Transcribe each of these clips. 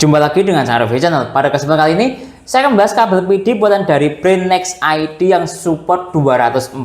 Jumpa lagi dengan saya Review Channel. Pada kesempatan kali ini saya akan membahas kabel PD buatan dari brand Next ID yang support 240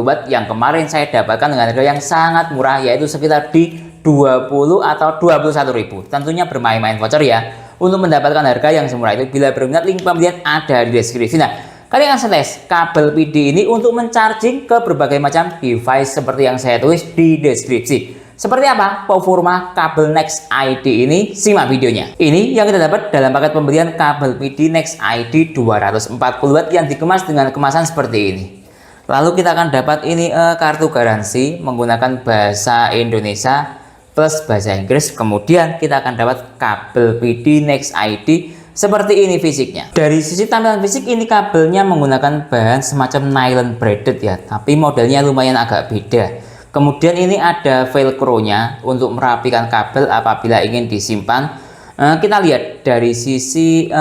watt yang kemarin saya dapatkan dengan harga yang sangat murah, yaitu sekitar di 20 atau 21.000. Tentunya bermain-main voucher ya. Untuk mendapatkan harga yang semurah itu, bila berminat, link pembelian ada di deskripsi. Nah, kalian akan tes kabel PD ini untuk mencharging ke berbagai macam device seperti yang saya tulis di deskripsi. Seperti apa performa kabel Next ID ini? Simak videonya. Ini yang kita dapat dalam paket pembelian kabel PD Next ID 240 watt yang dikemas dengan kemasan seperti ini. Lalu kita akan dapat ini kartu garansi menggunakan bahasa Indonesia plus bahasa Inggris. Kemudian kita akan dapat kabel PD Next ID seperti ini fisiknya. Dari sisi tampilan fisik, ini kabelnya menggunakan bahan semacam nylon braided ya, tapi modelnya lumayan agak beda. Kemudian ini ada velcro-nya untuk merapikan kabel apabila ingin disimpan. Kita lihat dari sisi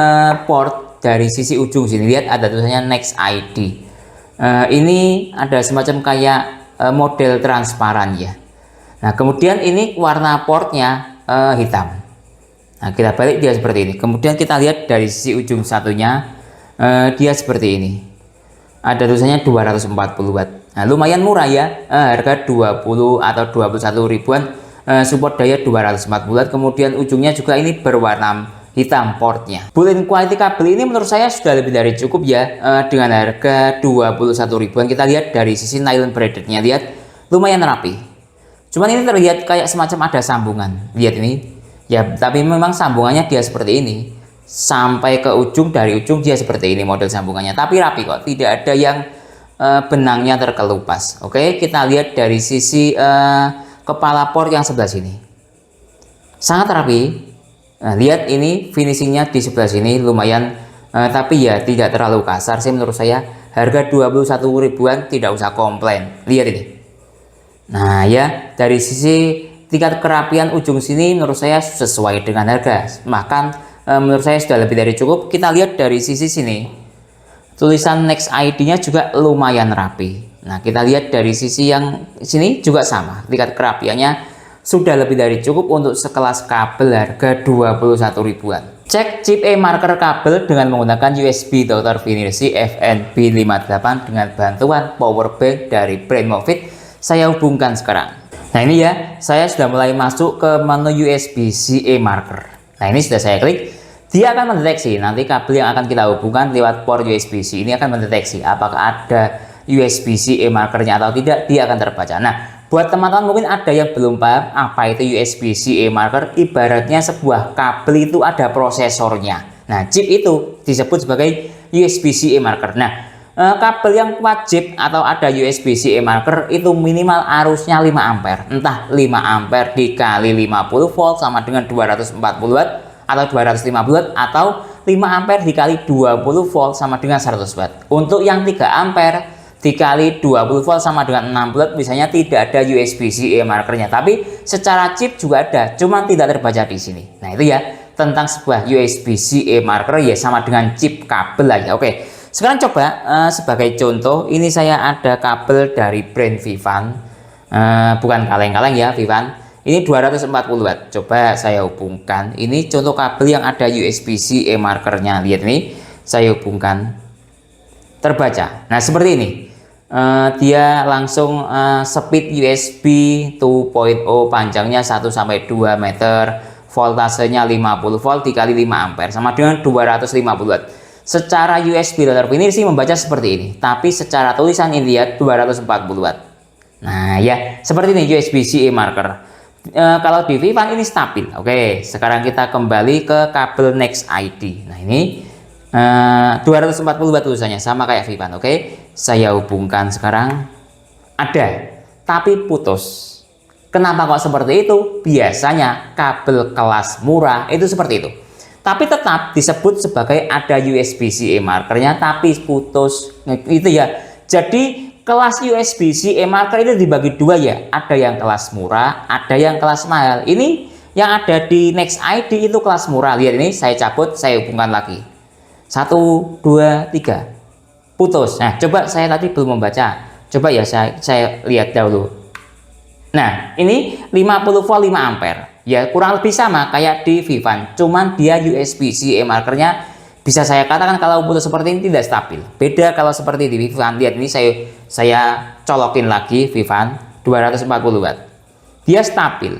port, dari sisi ujung sini, lihat ada tulisannya Next ID. Ini ada semacam kayak model transparan ya. Nah, kemudian ini warna portnya hitam. Nah, kita balik, dia seperti ini. Kemudian kita lihat dari sisi ujung satunya, dia seperti ini. Ada tulisannya 240 watt. Nah, lumayan murah ya, harga 20 atau 21 ribuan, support daya 240 watt. Kemudian ujungnya juga ini berwarna hitam portnya. Built-in quality kabel ini menurut saya sudah lebih dari cukup ya, dengan harga 21 ribuan. Kita lihat dari sisi nylon braidednya, lihat lumayan rapi. Cuman ini terlihat kayak semacam ada sambungan, lihat ini ya, tapi memang sambungannya dia seperti ini sampai ke ujung, dari ujung dia seperti ini model sambungannya, tapi rapi kok, tidak ada yang benangnya terkelupas. Oke, kita lihat dari sisi kepala port yang sebelah sini, sangat rapi. Nah, lihat ini finishingnya di sebelah sini lumayan, tapi ya tidak terlalu kasar sih menurut saya. Harga 21 ribuan tidak usah komplain. Lihat ini. Nah ya, dari sisi tingkat kerapian ujung sini menurut saya sesuai dengan harga, bahkan menurut saya sudah lebih dari cukup. Kita lihat dari sisi sini, tulisan Next ID-nya juga lumayan rapi. Nah, kita lihat dari sisi yang sini juga sama, tingkat kerapiannya sudah lebih dari cukup untuk sekelas kabel harga 21 ribuan. Cek chip e-marker kabel dengan menggunakan USB Dr. Finirsi FNB58 dengan bantuan power bank dari brand Movit. Saya hubungkan sekarang. Nah, ini ya, saya sudah mulai masuk ke menu USB-C e-marker. Nah, ini sudah saya klik. Dia akan mendeteksi nanti kabel yang akan kita hubungkan lewat port USB-C ini akan mendeteksi apakah ada USB-C e-markernya atau tidak, dia akan terbaca. Nah, buat teman-teman mungkin ada yang belum paham apa itu USB-C e-marker, ibaratnya sebuah kabel itu ada prosesornya. Nah, chip itu disebut sebagai USB-C e-marker. Nah, kabel yang wajib atau ada USB-C e-marker itu minimal arusnya 5 ampere. Entah 5 ampere dikali 50 volt sama dengan 240 watt, atau 250 watt, atau 5 ampere dikali 20 volt sama dengan 100 watt. Untuk yang 3 ampere dikali 20 volt sama dengan 60 watt misalnya tidak ada USB-C e-markernya, tapi secara chip juga ada, cuma tidak terbaca di sini. Nah, itu ya tentang sebuah USB-C e-marker ya, sama dengan chip kabel aja. Oke, sekarang coba sebagai contoh, ini saya ada kabel dari brand Vivan, bukan kaleng-kaleng ya, Vivan. Ini 240 watt. Coba saya hubungkan. Ini contoh kabel yang ada USB-C e-markernya. Lihat ini, saya hubungkan. Terbaca. Nah, seperti ini. Dia langsung speed USB 2.0, panjangnya 1 sampai 2 meter. Voltasenya 50 volt dikali 5 ampere sama dengan 250 watt. Secara USB Dr. Finirsi membaca seperti ini, tapi secara tulisan ini lihat 240 watt. Nah, ya, seperti ini USB-C e-marker. Kalau di Vivan ini stabil. Oke, sekarang kita kembali ke kabel Next ID. Nah, ini 240 watt tulisannya sama kayak Vivan. Oke, saya hubungkan sekarang. Ada, tapi putus. Kenapa kok seperti itu? Biasanya kabel kelas murah itu seperti itu, tapi tetap disebut sebagai ada USB-C e-markernya tapi putus itu ya. Jadi kelas USB-C e-marker itu dibagi dua ya, ada yang kelas murah, ada yang kelas mahal. Ini yang ada di Next ID itu kelas murah. Lihat ini, saya cabut, saya hubungkan lagi. 1, 2, 3, putus. Nah, coba saya tadi belum membaca. Coba ya saya lihat dahulu. Nah, ini 50 volt 5 ampere. Ya kurang lebih sama kayak di Vivan, cuman dia USB-C markernya bisa saya katakan kalau putus seperti ini tidak stabil. Beda kalau seperti di Vivan. Lihat ini saya colokin lagi Vivan 240 watt. Dia stabil.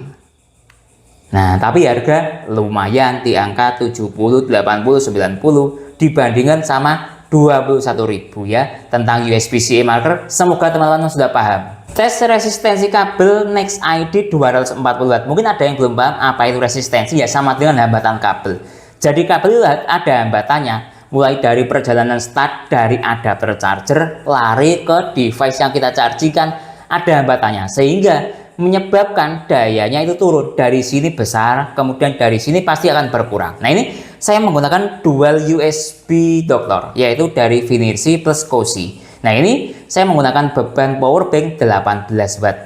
Nah, tapi harga lumayan di angka 70, 80, 90 dibandingkan sama 21.000 ya. Tentang USB-C marker, semoga teman-teman sudah paham. Tes resistensi kabel Next ID 240 watt. Mungkin ada yang belum paham apa itu resistensi, ya sama dengan hambatan kabel. Jadi kabel itu ada hambatannya, mulai dari perjalanan start dari adapter charger lari ke device yang kita chargikan, ada hambatannya sehingga menyebabkan dayanya itu turun. Dari sini besar, kemudian dari sini pasti akan berkurang. Nah, ini saya menggunakan dual USB doctor, yaitu dari Finercy plus Cozy. Nah, ini saya menggunakan beban power bank 18 watt.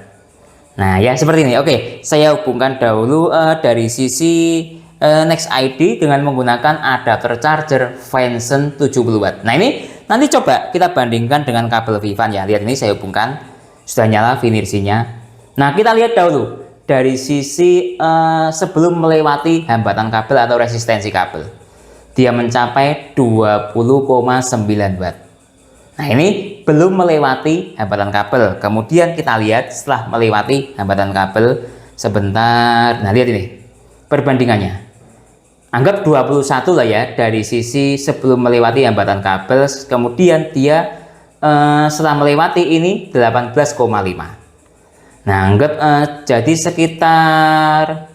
Nah, ya seperti ini. Oke, saya hubungkan dahulu dari sisi Next ID dengan menggunakan adapter charger Venson 70 watt. Nah, ini nanti coba kita bandingkan dengan kabel Vivan ya. Lihat ini saya hubungkan, sudah nyala Finercy-nya. Nah, kita lihat dahulu dari sisi sebelum melewati hambatan kabel atau resistensi kabel. Dia mencapai 20,9 watt. Nah, ini belum melewati hambatan kabel. Kemudian kita lihat setelah melewati hambatan kabel sebentar. Nah, lihat ini perbandingannya. Anggap 21 lah ya dari sisi sebelum melewati hambatan kabel. Kemudian dia setelah melewati ini 18,5. Nah, anggap jadi sekitar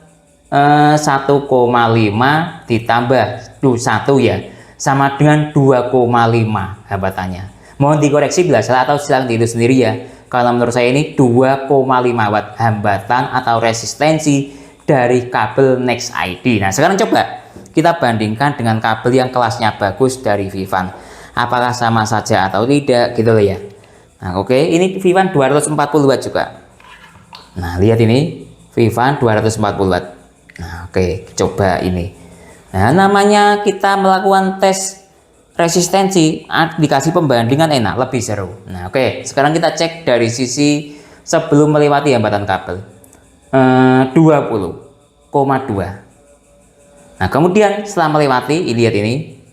1,5 ditambah 1 ya, sama dengan 2,5 hambatannya. Mohon dikoreksi bila salah atau silahkan ditiru sendiri ya. Kalau menurut saya ini 2,5 watt hambatan atau resistensi dari kabel Next ID. Nah, sekarang coba kita bandingkan dengan kabel yang kelasnya bagus dari Vivan. Apakah sama saja atau tidak gitu loh ya. Nah, oke, ini Vivan 240 watt juga. Nah, lihat ini Vivan 240 watt. Nah, oke, coba ini. Nah, namanya kita melakukan tes resistensi, dikasih pembandingan enak, lebih seru. Nah, oke, sekarang kita cek dari sisi sebelum melewati hambatan kabel. 20,2. Nah, kemudian setelah melewati, lihat ini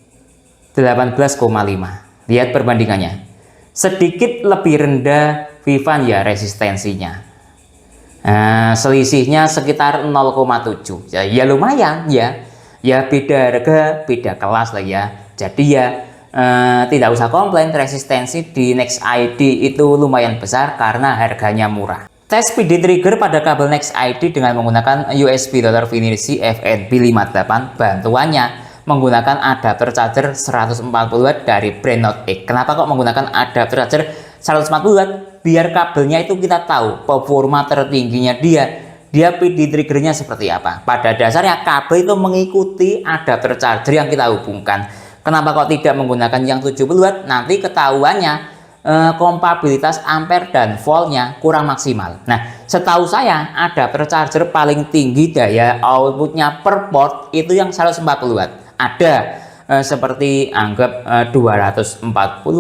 18,5. Lihat perbandingannya. Sedikit lebih rendah Vivan ya resistensinya. Selisihnya sekitar 0,7. Ya lumayan ya. Ya beda harga, beda kelas lah ya. Jadi ya tidak usah komplain, resistensi di Next ID itu lumayan besar karena harganya murah. Tes PD trigger pada kabel Next ID dengan menggunakan USB doctor Finercy FNB58. Bantuannya menggunakan adapter charger 140 watt dari brand Note X. Kenapa kok menggunakan adapter charger 140 watt? Biar kabelnya itu kita tahu performa tertingginya dia PD triggernya seperti apa. Pada dasarnya kabel itu mengikuti adapter charger yang kita hubungkan. Kenapa kok tidak menggunakan yang 70 watt? Nanti ketahuannya kompatibilitas ampere dan voltnya kurang maksimal. Nah, setahu saya adapter charger paling tinggi daya outputnya per port itu yang 140 watt. Ada seperti anggap 240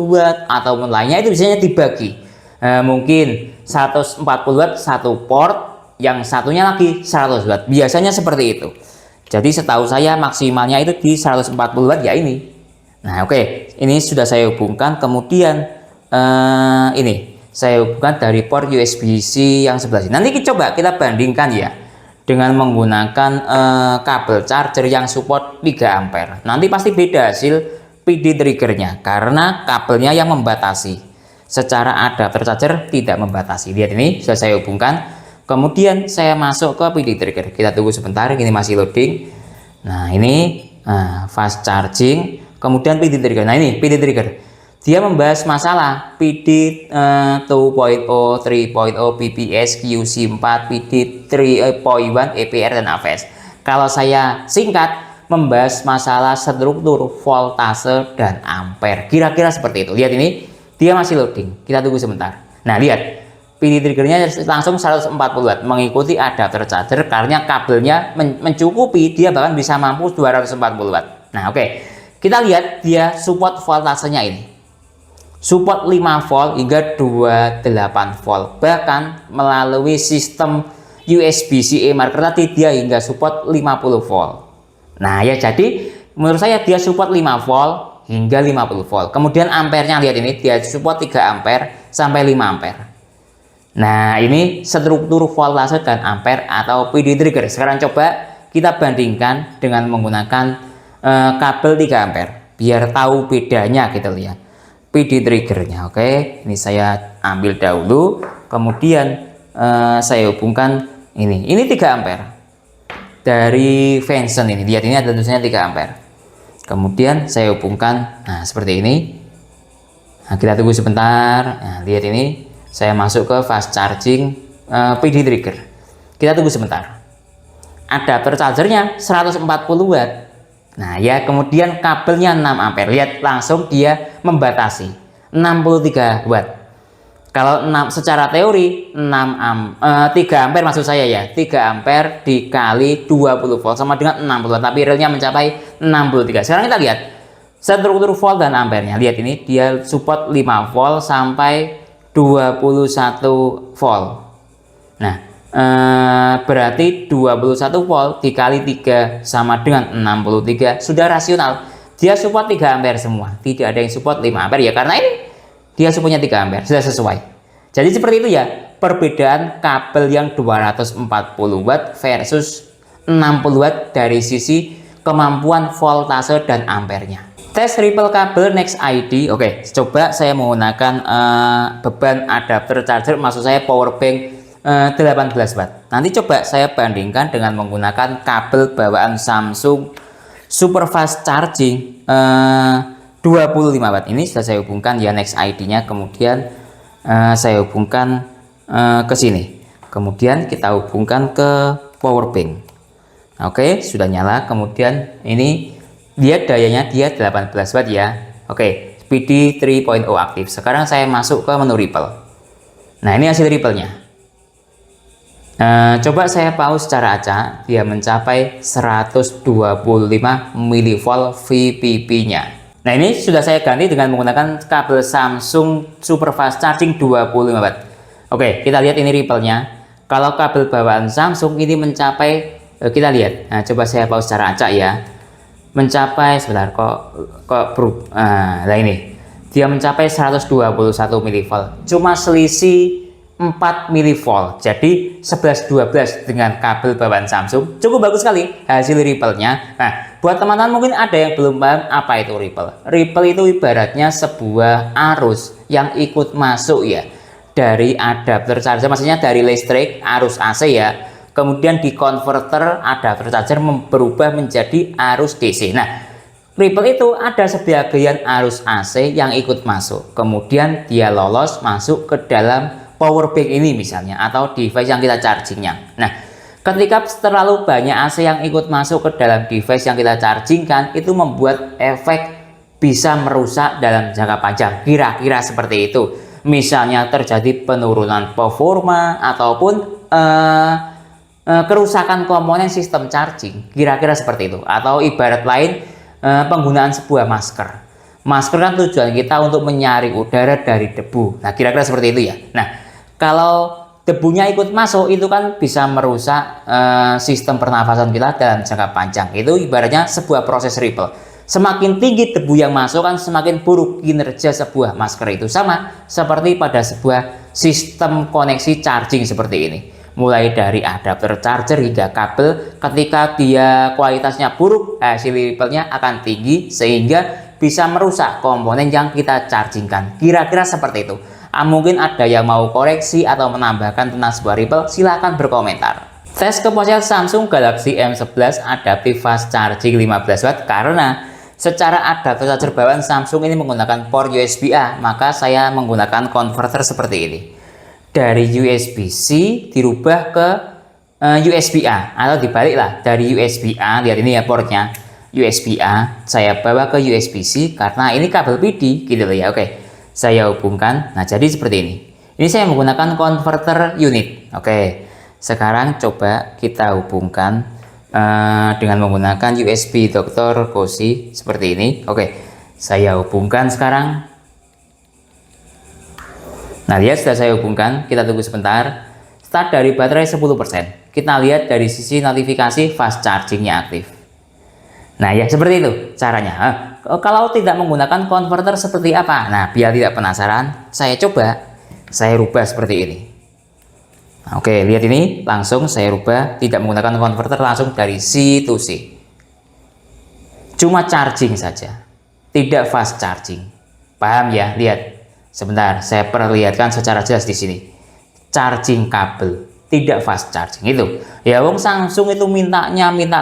watt atau lainnya, itu biasanya dibagi. Mungkin 140 watt satu port, yang satunya lagi 100 watt. Biasanya seperti itu. Jadi setahu saya maksimalnya itu di 140 watt ya ini. Nah, oke, ini sudah saya hubungkan. Kemudian ini saya hubungkan dari port USB-C yang sebelah sini. Nanti coba kita bandingkan ya dengan menggunakan kabel charger yang support 3 ampere. Nanti pasti beda hasil PD triggernya karena kabelnya yang membatasi. Secara adapter charger tidak membatasi. Lihat ini sudah saya hubungkan. Kemudian saya masuk ke PD trigger. Kita tunggu sebentar, ini masih loading. Nah, ini fast charging. Kemudian PD trigger. Nah, ini PD trigger. Dia membahas masalah PD 2.0, 3.0, PPS, QC4, PD 3.1, EPR, dan AVS. Kalau saya singkat, membahas masalah struktur, voltase, dan ampere. Kira-kira seperti itu. Lihat ini, dia masih loading. Kita tunggu sebentar. Nah, lihat. PD triggernya langsung 140 watt. Mengikuti adapter charger karena kabelnya mencukupi. Dia bahkan bisa mampu 240 watt. Nah, oke. Kita lihat dia support voltasenya ini. Support 5 volt hingga 28 volt. Bahkan melalui sistem USB-C marker tadi dia hingga support 50 volt. Nah ya, jadi menurut saya dia support 5 volt hingga 50 volt. Kemudian ampernya lihat ini, dia support 3 ampere sampai 5 ampere. Nah ini struktur voltase dan ampere atau PD trigger. Sekarang coba kita bandingkan dengan menggunakan kabel 3 ampere biar tahu bedanya gitu ya. PD triggernya. Oke, ini saya ambil dahulu, kemudian saya hubungkan ini 3 ampere dari Venson ini. Lihat ini ada tulisannya 3 ampere. Kemudian saya hubungkan, nah seperti ini. Nah, kita tunggu sebentar. Nah, lihat ini saya masuk ke fast charging PD trigger. Kita tunggu sebentar. Adapter chargernya 140 watt. Nah ya, kemudian kabelnya 6 ampere. Lihat langsung dia membatasi 63 watt. Kalau secara teori 3 ampere maksud saya ya, 3 ampere dikali 20 volt sama dengan 60 watt, tapi realnya mencapai 63. Sekarang kita lihat struktur volt dan ampernya. Lihat ini dia support 5 volt sampai 21 volt. Nah berarti 21 volt dikali 3 sama dengan 63, sudah rasional. Dia support 3 ampere semua, tidak ada yang support 5 ampere ya, karena ini dia supportnya 3 ampere, sudah sesuai. Jadi seperti itu ya perbedaan kabel yang 240 watt versus 60 watt dari sisi kemampuan voltase dan ampernya. Tes ripple kabel Next ID. Oke, coba saya menggunakan beban adapter charger, maksud saya power bank 18 watt. Nanti coba saya bandingkan dengan menggunakan kabel bawaan Samsung super fast charging 25 watt. Ini sudah saya hubungkan ya Next ID-nya, kemudian saya hubungkan ke sini. Kemudian kita hubungkan ke power bank. Oke, sudah nyala. Kemudian ini dia dayanya dia 18 watt ya. Oke, PD 3.0 aktif. Sekarang saya masuk ke menu ripple. Nah, ini hasil ripple-nya. Coba saya pause secara acak, dia mencapai 125 mV VPP-nya. Nah, ini sudah saya ganti dengan menggunakan kabel Samsung super fast charging 25 watt. Oke, kita lihat ini ripple-nya. Kalau kabel bawaan Samsung ini mencapai, kita lihat. Nah, coba saya pause secara acak ya. Mencapai, sebentar, nah ini dia mencapai 121 mV, cuma selisih 4 mV, jadi 11-12 dengan kabel bawaan Samsung. Cukup bagus sekali hasil ripple-nya. Nah, buat teman-teman mungkin ada yang belum paham apa itu ripple. Ripple itu ibaratnya sebuah arus yang ikut masuk ya dari adapter charger, maksudnya dari listrik arus AC ya. Kemudian di converter adapter charger berubah menjadi arus DC. Nah, ripple itu ada sebagian arus AC yang ikut masuk, kemudian dia lolos masuk ke dalam power bank ini misalnya, atau device yang kita chargingnya. Nah, ketika terlalu banyak AC yang ikut masuk ke dalam device yang kita chargingkan, itu membuat efek bisa merusak dalam jangka panjang. Kira-kira seperti itu. Misalnya terjadi penurunan performa ataupun kerusakan komponen sistem charging, kira-kira seperti itu. Atau ibarat lain, penggunaan sebuah masker. Masker kan tujuan kita untuk menyaring udara dari debu. Nah, kira-kira seperti itu ya. Nah, kalau debunya ikut masuk itu kan bisa merusak sistem pernafasan kita dalam jangka panjang. Itu ibaratnya sebuah proses ripple. Semakin tinggi debu yang masuk kan semakin buruk kinerja sebuah masker itu. Sama seperti pada sebuah sistem koneksi charging seperti ini. Mulai dari adapter charger hingga kabel, ketika dia kualitasnya buruk, hasil ripple-nya akan tinggi sehingga bisa merusak komponen yang kita chargingkan. Kira-kira seperti itu. Mungkin ada yang mau koreksi atau menambahkan tentang sebuah ripple, silahkan berkomentar. Tes ke ponsel Samsung Galaxy M11 Adaptive Fast Charging 15 watt, karena secara adapter charger bawaan Samsung ini menggunakan port USB-A, maka saya menggunakan converter seperti ini. Dari USB-C dirubah ke USB-A, atau dibaliklah dari USB-A, lihat ini ya portnya, USB-A saya bawa ke USB-C karena ini kabel PD gitu loh ya. Oke, saya hubungkan. Nah, jadi seperti ini. Ini saya menggunakan converter unit. Oke, sekarang coba kita hubungkan dengan menggunakan USB Dr. Koshi seperti ini. Oke, saya hubungkan sekarang. Nah, lihat sudah saya hubungkan. Kita tunggu sebentar. start dari baterai 10%. Kita lihat dari sisi notifikasi fast chargingnya aktif. Nah ya seperti itu caranya. Kalau tidak menggunakan konverter seperti apa? Nah biar tidak penasaran, saya rubah seperti ini. Nah, oke, lihat ini langsung saya rubah, tidak menggunakan konverter, langsung dari C to C. Cuma charging saja, tidak fast charging. Paham ya? Lihat. Sebentar, saya perlihatkan secara jelas di sini. Charging kabel, tidak fast charging itu. Ya wong Samsung itu minta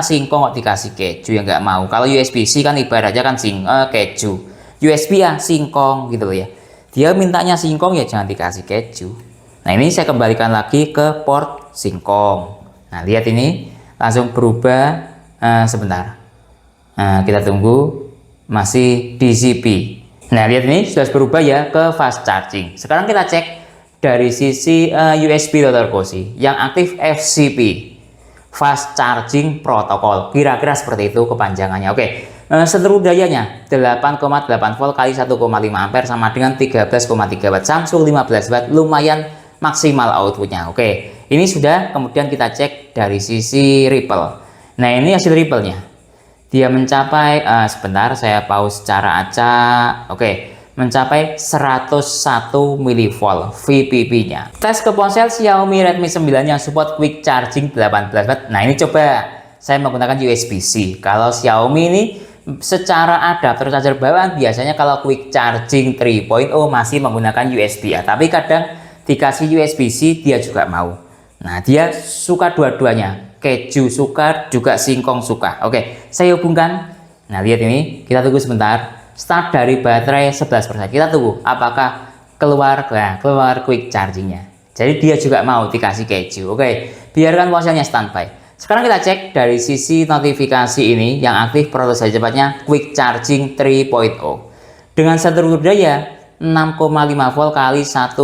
singkong kok dikasih keju ya nggak mau. Kalau USB-C kan ibaratnya kan keju. USB ya singkong gitu loh ya. Dia mintanya singkong ya jangan dikasih keju. Nah ini saya kembalikan lagi ke port singkong. Nah lihat ini langsung berubah. Sebentar. Nah kita tunggu, masih DCP. Nah lihat ini sudah berubah ya ke fast charging. Sekarang kita cek dari sisi USB Dr. Cozy yang aktif FCP, Fast Charging Protocol, kira-kira seperti itu kepanjangannya. Oke, seluruh dayanya 8,8 volt kali 1,5 ampere sama dengan 13,3 watt, Samsung 15 watt, lumayan maksimal outputnya. Oke, ini sudah. Kemudian kita cek dari sisi ripple. Nah ini hasil ripple-nya, dia mencapai sebentar saya pause secara acak. Oke, mencapai 101 mV VPP-nya. Tes ke ponsel Xiaomi Redmi 9 yang support quick charging 18 watt. Nah ini coba saya menggunakan USB-C. Kalau Xiaomi ini secara adapter charger bawaan biasanya kalau quick charging 3.0 masih menggunakan USB ya. Tapi kadang dikasih USB-C dia juga mau. Nah dia suka dua-duanya. Keju suka, juga singkong suka. Oke, saya hubungkan. Nah lihat ini, kita tunggu sebentar. Start dari baterai 11%. Kita tunggu apakah keluar quick chargingnya. Jadi dia juga mau dikasih keju. Oke, biarkan ponselnya standby. Sekarang kita cek dari sisi notifikasi ini yang aktif proses cepatnya quick charging 3.0 dengan seluruh daya 6,5 volt kali 1,2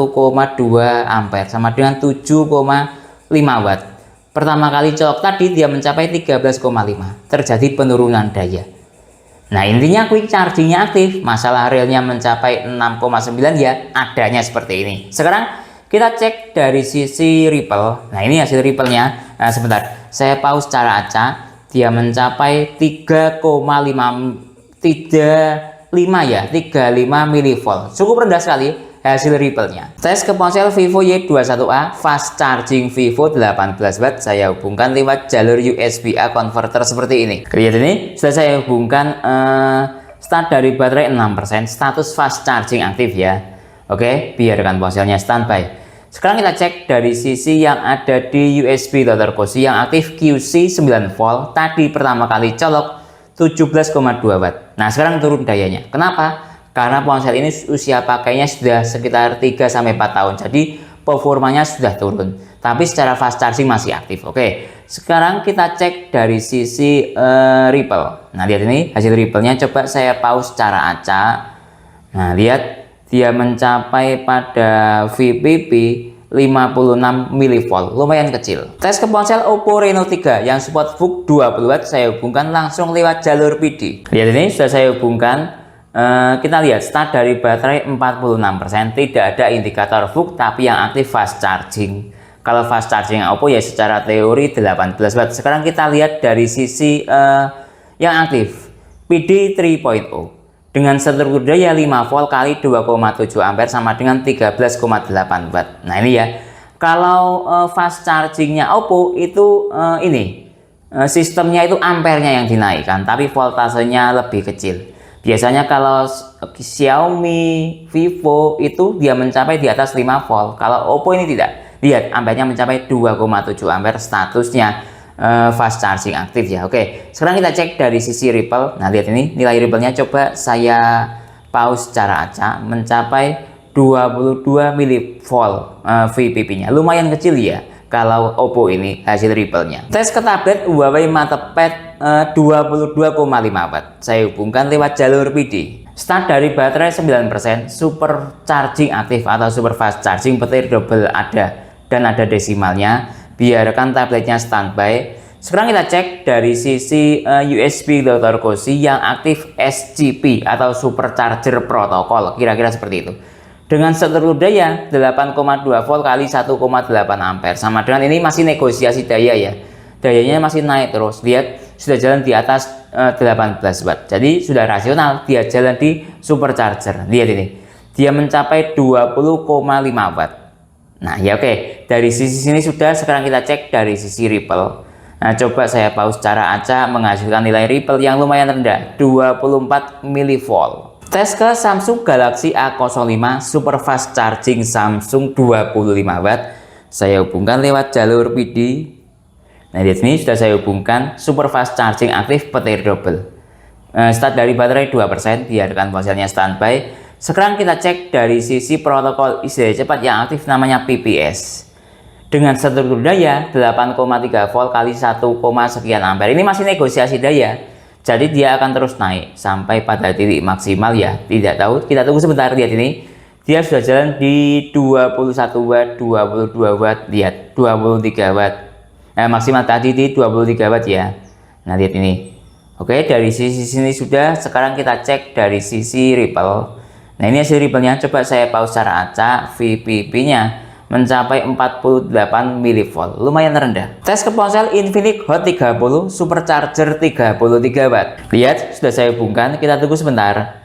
ampere sama dengan 7,5 watt. Pertama kali colok tadi dia mencapai 13,5, terjadi penurunan daya. Nah intinya quick chargingnya aktif, masalah realnya mencapai 6,9 ya adanya seperti ini. Sekarang kita cek dari sisi ripple. Nah ini hasil ripple-nya. Nah sebentar, saya pause secara acak. Dia mencapai 3,5 ya, 35 mV. Cukup rendah sekali hasil ripple-nya. Tes ke ponsel Vivo Y21A fast charging Vivo 18 watt, saya hubungkan lewat jalur USB-A converter seperti ini. Lihat ini sudah saya hubungkan, start dari baterai 6%, status fast charging aktif ya. Oke, biarkan ponselnya standby. Sekarang kita cek dari sisi yang ada di USB Dr. Cozy yang aktif QC 9 volt. Tadi pertama kali colok 17,2 watt. Nah sekarang turun dayanya. Kenapa? Karena ponsel ini usia pakainya sudah sekitar 3-4 tahun, jadi performanya sudah turun, tapi secara fast charging masih aktif. Oke, sekarang kita cek dari sisi ripple. Nah lihat ini hasil ripple-nya, coba saya pause secara acak. Nah lihat dia mencapai pada VPP 56 mV, lumayan kecil. Tes ke ponsel Oppo Reno 3 yang support VOOC 20 watt, saya hubungkan langsung lewat jalur PD. Lihat ini sudah saya hubungkan. Kita lihat start dari baterai 46%, tidak ada indikator VOOC tapi yang aktif fast charging. Kalau fast charging Oppo ya secara teori 18 watt. Sekarang kita lihat dari sisi yang aktif PD 3.0 dengan seluruh daya 5 volt kali 2,7 ampere sama dengan 13,8 watt. Nah ini ya, kalau fast chargingnya Oppo itu sistemnya itu ampernya yang dinaikkan tapi voltasenya lebih kecil. Biasanya kalau Xiaomi, Vivo itu dia mencapai di atas 5 volt. Kalau Oppo ini tidak. Lihat ampernya mencapai 2,7 ampere, statusnya fast charging aktif ya. Oke, sekarang kita cek dari sisi ripple. Nah lihat ini nilai ripple-nya, coba saya pause secara acak, mencapai 22 mV VPP-nya. Lumayan kecil ya kalau Oppo ini hasil ripple-nya. Tes ke tablet Huawei MatePad 22,5 watt, saya hubungkan lewat jalur PD. Start dari baterai 9%, super charging aktif atau super fast charging petir double ada dan ada desimalnya. Biarkan tabletnya standby. Sekarang kita cek dari sisi USB Dr. Cozy yang aktif SGP atau super charger protocol, kira-kira seperti itu. Dengan struktur daya 8,2 volt kali 1,8 ampere, sama dengan ini masih negosiasi daya ya. Dayanya masih naik terus. Lihat sudah jalan di atas 18 watt. Jadi sudah rasional dia jalan di supercharger. Lihat ini. Dia mencapai 20,5 watt. Nah, ya oke. Dari sisi sini sudah, sekarang kita cek dari sisi ripple. Nah, coba saya pause cara acak menghasilkan nilai ripple yang lumayan rendah, 24 mV. Tes ke Samsung Galaxy A05 Super Fast Charging Samsung 25 watt. Saya hubungkan lewat jalur PD. Nah, di sini sudah saya hubungkan Super Fast Charging aktif petir double. Start dari baterai 2%, biarkan ponselnya standby. Sekarang kita cek dari sisi protokol isi daya cepat yang aktif namanya PPS. Dengan struktur daya 8,3 volt kali 1, sekian ampere. Ini masih negosiasi daya. Jadi dia akan terus naik sampai pada titik maksimal ya. Tidak tahu, kita tunggu sebentar. Lihat ini. Dia sudah jalan di 21 watt, 22 watt, lihat 23 watt. Maksimal tadi di 23 watt ya. Nah, lihat ini. Oke, dari sisi sini sudah. Sekarang kita cek dari sisi ripple. Nah, ini hasil ripple-nya. Coba saya pause secara acak. VPP-nya mencapai 48 mV. Lumayan rendah. Tes ke ponsel Infinix Hot 30 Supercharger 33 watt. Lihat, sudah saya hubungkan. Kita tunggu sebentar.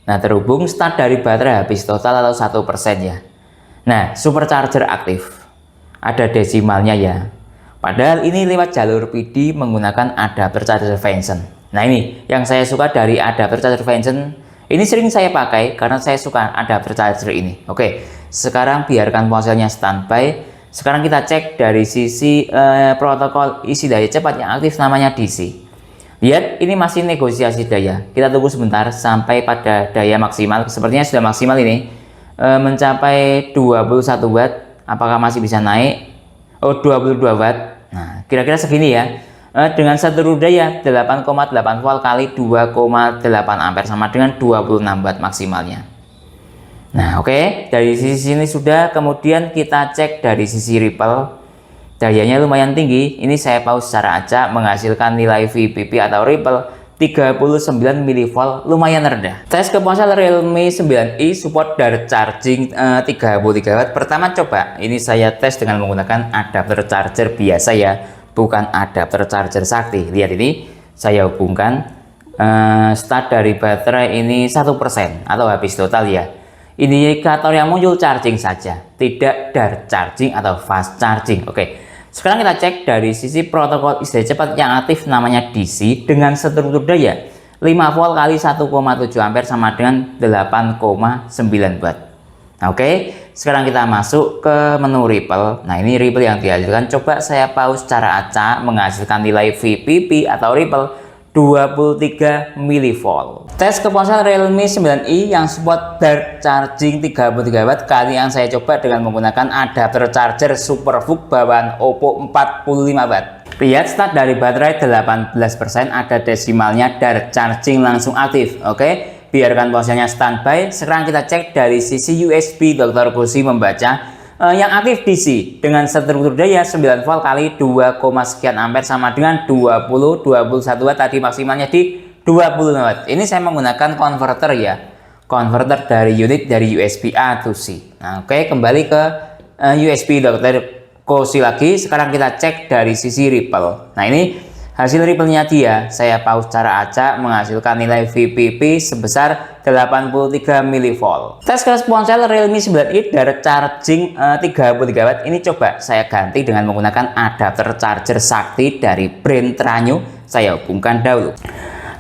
Nah, terhubung. Start dari baterai habis total atau 1% ya. Nah, supercharger aktif. Ada desimalnya ya. Padahal ini lewat jalur PD menggunakan adapter charger function. Nah, ini yang saya suka dari adapter charger function. Ini sering saya pakai karena saya suka adapter charger ini. Oke, sekarang biarkan ponselnya standby. Sekarang kita cek dari sisi protokol isi daya cepat yang aktif namanya DC. Lihat, ini masih negosiasi daya. Kita tunggu sebentar sampai pada daya maksimal. Sepertinya sudah maksimal ini. Mencapai 21 watt. Apakah masih bisa naik? Oh, 22 watt. Nah, kira-kira segini ya. Dengan struktur daya 8,8 volt kali 2,8 ampere sama dengan 26 watt maksimalnya. Nah, oke. Dari sisi sini sudah. Kemudian kita cek dari sisi ripple. Dayanya lumayan tinggi. Ini saya pause secara acak menghasilkan nilai VPP atau ripple 39 mV, lumayan rendah. Tes ke ponsel Realme 9i support dari charging 33 watt. Pertama coba, ini saya tes dengan menggunakan adapter charger biasa ya, bukan adapter charger sakti. Lihat ini, saya hubungkan start dari baterai ini 1% atau habis total ya. Indikator yang muncul charging saja, tidak dar charging atau fast charging. Oke. Sekarang kita cek dari sisi protokol isi daya cepat yang aktif namanya DC dengan struktur daya 5 volt kali 1,7 ampere sama dengan 8,9 watt. Nah, oke, sekarang kita masuk ke menu ripple. Nah, ini ripple yang dihasilkan. Coba saya pause secara acak menghasilkan nilai VPP atau ripple 23 mV. Tes ke ponsel Realme 9i yang support dart charging 33 watt. Kali yang saya coba dengan menggunakan adapter charger Superfook bawaan Oppo 45 watt. Lihat, start dari baterai 18%, ada desimalnya, dart charging langsung aktif. Oke, biarkan ponselnya standby. Sekarang kita cek dari sisi USB. Dr. Kusi membaca yang aktif DC dengan struktur daya 9 volt kali 2, sekian ampere sama dengan 21 watt, tadi maksimalnya di 25 watt. Ini saya menggunakan konverter ya, konverter dari unit dari USB A to C. Nah, oke, kembali ke USB Dr. Kusi lagi. Sekarang kita cek dari sisi ripple. Nah, ini hasil ripple-nya dia. Saya pause secara acak menghasilkan nilai VPP sebesar 83 mV. Tes ke ponsel Realme 9i dari charging 33 watt. Ini coba saya ganti dengan menggunakan adapter charger sakti dari brand Tranyu. Saya hubungkan dahulu.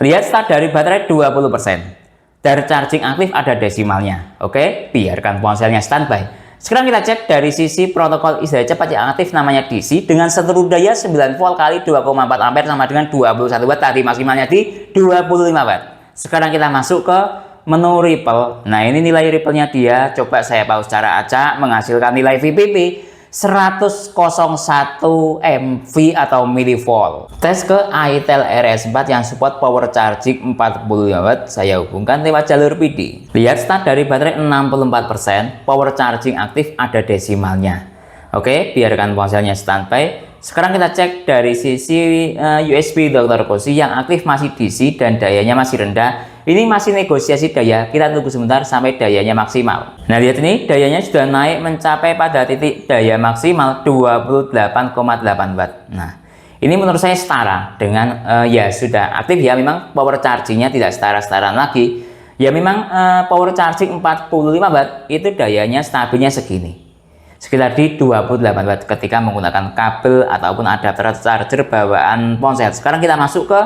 Lihat, start dari baterai 20%. Dari charging aktif ada desimalnya. Oke, biarkan ponselnya standby. Sekarang kita cek dari sisi protokol isi daya cepat yang aktif namanya DC dengan struktur daya 9 volt kali 2,4 ampere sama dengan 21 watt, tadi maksimalnya di 25 watt. Sekarang kita masuk ke menu ripple. Nah, ini nilai ripple-nya dia. Coba saya pause secara acak menghasilkan nilai VPP 101 mV atau milivolt. Tes ke itel RS4 yang support power charging 45 watt. Saya hubungkan lewat jalur PD. Lihat, start dari baterai 64%, power charging aktif ada desimalnya. Oke, biarkan ponselnya standby. sekarang kita cek dari sisi USB Dr. Cozy yang aktif masih DC dan dayanya masih rendah. Ini masih negosiasi daya, kita tunggu sebentar sampai dayanya maksimal. Nah, lihat ini dayanya sudah naik mencapai pada titik daya maksimal 28,8 watt. Nah, ini menurut saya setara dengan ya sudah aktif ya, memang power chargingnya tidak setara-setaraan lagi. Ya memang power charging 45 watt itu dayanya stabilnya segini. Sekitar di 28 watt ketika menggunakan kabel ataupun adapter charger bawaan ponsel. Sekarang kita masuk ke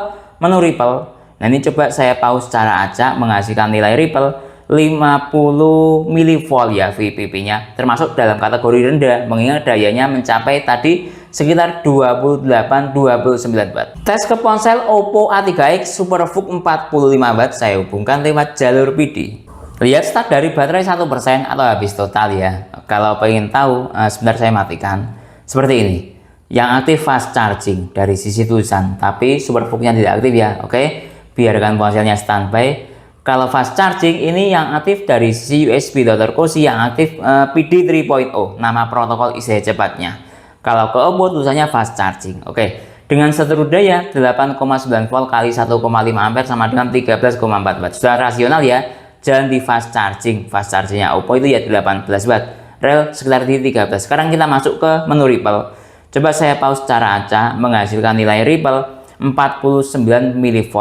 menu Ripple. Nah, ini coba saya pause secara acak menghasilkan nilai Ripple 50 mV ya VPP-nya, termasuk dalam kategori rendah mengingat dayanya mencapai tadi sekitar 28-29 watt. Tes ke ponsel Oppo A3X SuperVOOC 45 watt saya hubungkan lewat jalur PD. Lihat start dari baterai 1% atau habis total ya. Kalau pengen tahu sebentar saya matikan. Seperti ini. Yang aktif fast charging dari sisi tulisan, tapi SuperVOOC-nya tidak aktif ya. Oke, biarkan ponselnya standby. Kalau fast charging ini yang aktif dari sisi USB Dr. Cozy yang aktif PD 3.0, nama protokol isi cepatnya. Kalau ke Oppo tulisannya fast charging. Oke, dengan seteru daya 8,9 volt kali 1,5 ampere sama dengan 13,4 watt. Sudah rasional ya. Jalan di fast charging. Fast chargingnya Oppo itu ya 18 watt. Rel sekitar di 13. Sekarang kita masuk ke menu Ripple. Coba saya pause secara acak menghasilkan nilai Ripple 49 mV.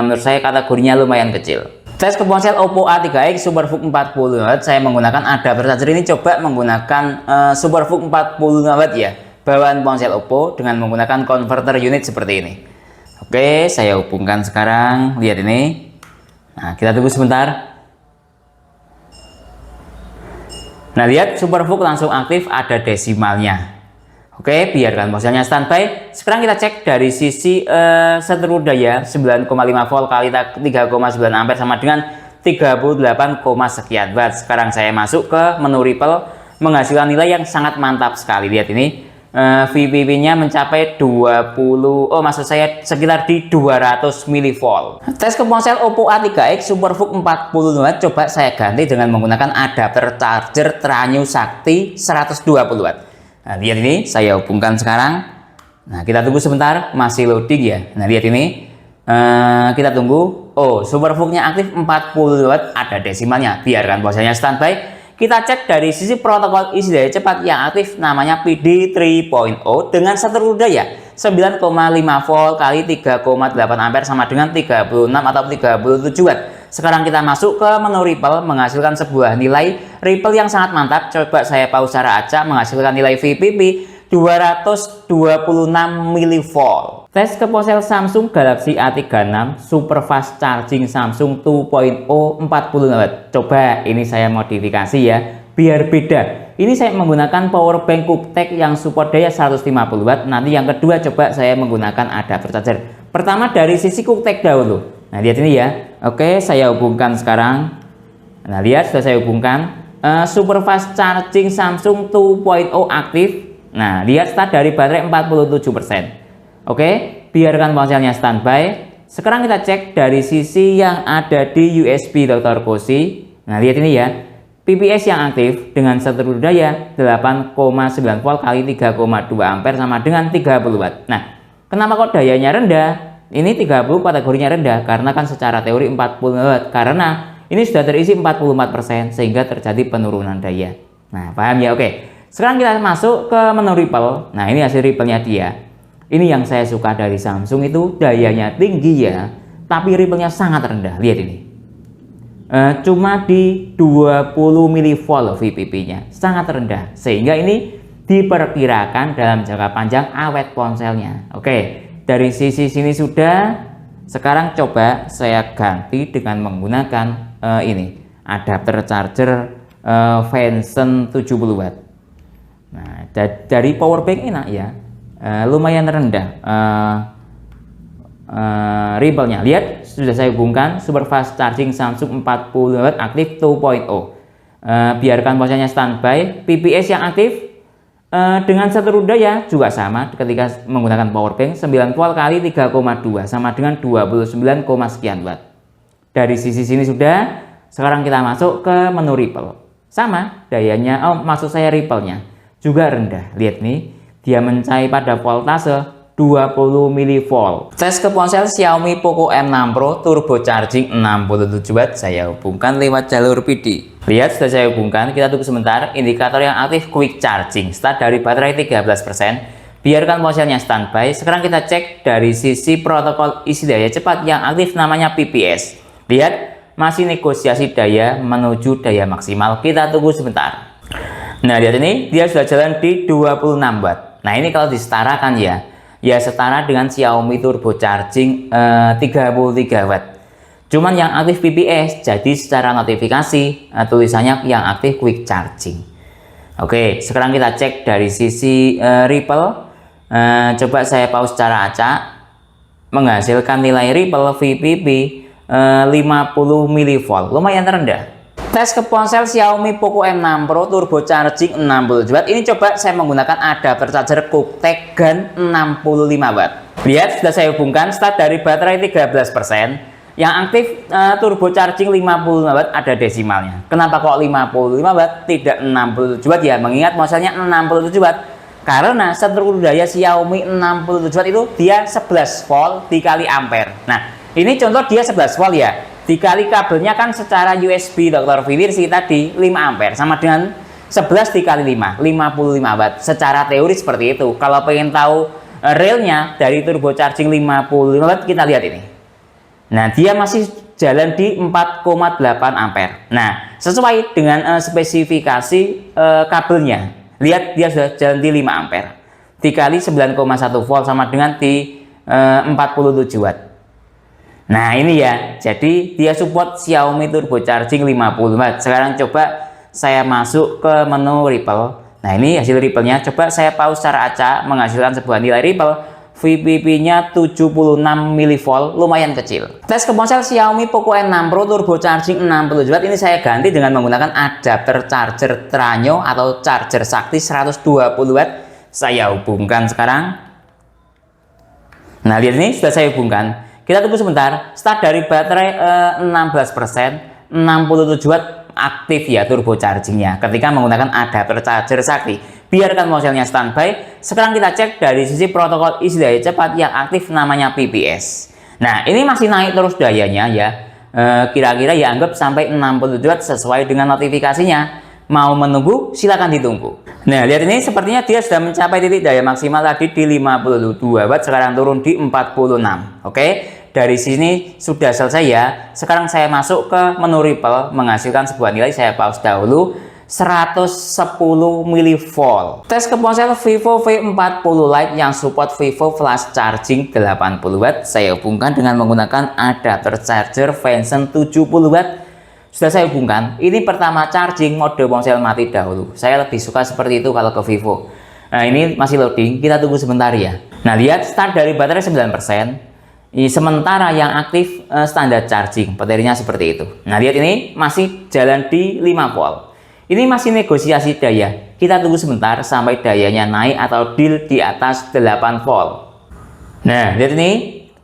Menurut saya kategorinya lumayan kecil. Tes ke ponsel Oppo A3X SuperVOOC 40 watt. Saya menggunakan adapter charger ini, coba menggunakan SuperVOOC 40 watt ya. Bawaan ponsel Oppo dengan menggunakan converter unit seperti ini. Oke, saya hubungkan sekarang. Lihat ini. Nah, kita tunggu sebentar. Nah, lihat SuperVOOC langsung aktif, ada desimalnya. Oke, biarkan ponselnya standby. Sekarang kita cek dari sisi seteru daya 9,5 volt kali 3,9 ampere sama dengan 38, sekian watt. Sekarang saya masuk ke menu Ripple menghasilkan nilai yang sangat mantap sekali. Lihat ini. VPP-nya mencapai 20, maksud saya sekitar di 200 mV. Tes ke ponsel Oppo A3X SuperVOOC 40 watt coba saya ganti dengan menggunakan adapter charger Tranyu Sakti 120 watt. Nah, lihat ini saya hubungkan sekarang. Nah, kita tunggu sebentar, masih loading ya. Nah, lihat ini. Kita tunggu. Oh, SuperVOOC-nya aktif 40 watt, ada desimalnya. Biarkan ponselnya standby. Kita cek dari sisi protokol isi daya cepat yang aktif namanya PD 3.0 dengan seteru daya 9,5 volt kali 3,8 ampere sama dengan 36 atau 37 watt. Sekarang kita masuk ke menu Ripple menghasilkan sebuah nilai Ripple yang sangat mantap. Coba saya pause secara acak menghasilkan nilai VPP 226 mV. Tes ke ponsel Samsung Galaxy A36 Super Fast Charging Samsung 2.0 40 watt. Coba ini saya modifikasi ya, biar beda. Ini saya menggunakan power bank QuickTech yang support daya 150 watt. Nanti yang kedua coba saya menggunakan adapter charger. Pertama dari sisi QuickTech dahulu. Nah, lihat ini ya. Oke, saya hubungkan sekarang. Nah, lihat sudah saya hubungkan. Super Fast Charging Samsung 2.0 aktif. Nah, lihat start dari baterai 47%. Oke, biarkan ponselnya standby. Sekarang kita cek dari sisi yang ada di USB Dr. Cozy. Nah, lihat ini ya. PPS yang aktif dengan seteru daya 8,9 volt kali 3,2 ampere sama dengan 30 watt. Nah, kenapa kok dayanya rendah? Ini 30 kategorinya rendah karena kan secara teori 40 watt. Karena ini sudah terisi 44% sehingga terjadi penurunan daya. Nah, paham ya? Oke. Sekarang kita masuk ke menu Ripple. Nah, ini hasil Ripple-nya dia. Ini yang saya suka dari Samsung itu dayanya tinggi ya, tapi Ripple-nya sangat rendah. Lihat ini. Cuma di 20 mV VPP-nya, sangat rendah. Sehingga ini diperkirakan dalam jangka panjang awet ponselnya. Oke, dari sisi sini sudah. Sekarang coba saya ganti dengan menggunakan ini, adapter charger Venson 70 watt. Nah, dari power bank enak ya. Lumayan rendah Ripple-nya. Lihat sudah saya hubungkan Super Fast Charging Samsung 40 watt aktif 2.0. Biarkan ponselnya standby. PPS yang aktif dengan seteru daya juga sama ketika menggunakan power bank 9 volt kali 3,2 sama dengan 29, sekian watt. Dari sisi sini sudah. Sekarang kita masuk ke menu Ripple. Sama dayanya, maksud saya Ripple-nya juga rendah. Lihat nih, dia mencapai pada voltase 20 mV. Tes ke ponsel Xiaomi Poco M6 Pro turbo charging 67 Watt, saya hubungkan lewat jalur PD. Lihat, sudah saya hubungkan. Kita tunggu sebentar. Indikator yang aktif quick charging, start dari baterai 13%. Biarkan ponselnya standby. Sekarang kita cek dari sisi protokol isi daya cepat yang aktif, namanya PPS. Lihat, masih negosiasi daya menuju daya maksimal. Kita tunggu sebentar. Nah, lihat ini, dia sudah jalan di 26 Watt. Nah, ini kalau disetarakan ya setara dengan Xiaomi turbo charging 33 Watt. Cuman yang aktif PPS, jadi secara notifikasi tulisannya yang aktif quick charging. Oke, sekarang kita cek dari sisi Ripple. Coba saya pause secara acak, menghasilkan nilai Ripple VPP 50 mV, lumayan rendah. Tes ke ponsel Xiaomi Poco M6 Pro turbo charging 60 Watt. Ini coba saya menggunakan adapter charger QuickTech GaN 65 Watt. Lihat, sudah saya hubungkan, start dari baterai 13%. Yang aktif turbo charging 55 Watt, ada desimalnya. Kenapa kok 55 Watt tidak 67 Watt ya? Mengingat ponselnya 67 Watt. Karena struktur daya Xiaomi 67 Watt itu dia 11 volt dikali ampere. Nah, ini contoh dia 11 volt ya. Dikali kabelnya kan secara USB Dr. Firsi tadi 5 ampere sama dengan 11 dikali 5, 55 Watt. Secara teori seperti itu. Kalau pengen tahu realnya dari turbo charging 55 Watt, kita lihat ini. Nah, dia masih jalan di 4,8 ampere. Nah, sesuai dengan spesifikasi kabelnya. Lihat, dia sudah jalan di 5 ampere. Dikali 9,1 volt sama dengan di 47 Watt. Nah, ini ya, jadi dia support Xiaomi turbo charging 50 Watt. Sekarang coba saya masuk ke menu Ripple. Nah, ini hasil Ripple-nya. Coba saya pause secara acak, menghasilkan sebuah nilai Ripple VPP-nya 76 mV, lumayan kecil. Tes ke ponsel Xiaomi Poco M6 Pro turbo charging 60 Watt. Ini saya ganti dengan menggunakan adapter charger Tranyo atau charger sakti 120 Watt. Saya hubungkan sekarang. Nah, lihat ini, sudah saya hubungkan. Kita tunggu sebentar. Start dari baterai 16%, 67 Watt aktif ya turbo chargingnya ketika menggunakan adapter charger sakti. Biarkan ponselnya standby. Sekarang kita cek dari sisi protokol isi daya cepat yang aktif, namanya PPS. Nah, ini masih naik terus dayanya ya. Kira-kira ya anggap sampai 67 Watt sesuai dengan notifikasinya. Mau menunggu, silakan ditunggu. Nah, lihat ini, sepertinya dia sudah mencapai titik daya maksimal tadi di 52 Watt, sekarang turun di 46. Oke, dari sini sudah selesai ya. Sekarang saya masuk ke menu Ripple, menghasilkan sebuah nilai. Saya pause dahulu. 110 mV. Tes ke ponsel Vivo V40 Lite yang support Vivo flash charging 80 Watt. Saya hubungkan dengan menggunakan adapter charger Venson 70 Watt. Sudah saya hubungkan. Ini pertama charging, mode ponsel mati dahulu. Saya lebih suka seperti itu kalau ke Vivo. Nah, ini masih loading, kita tunggu sebentar ya. Nah, lihat, start dari baterai 9%. Sementara yang aktif standar charging, baterainya seperti itu. Nah, lihat ini masih jalan di 5 volt. Ini masih negosiasi daya. Kita tunggu sebentar sampai dayanya naik atau deal di atas 8 volt. Nah, lihat ini,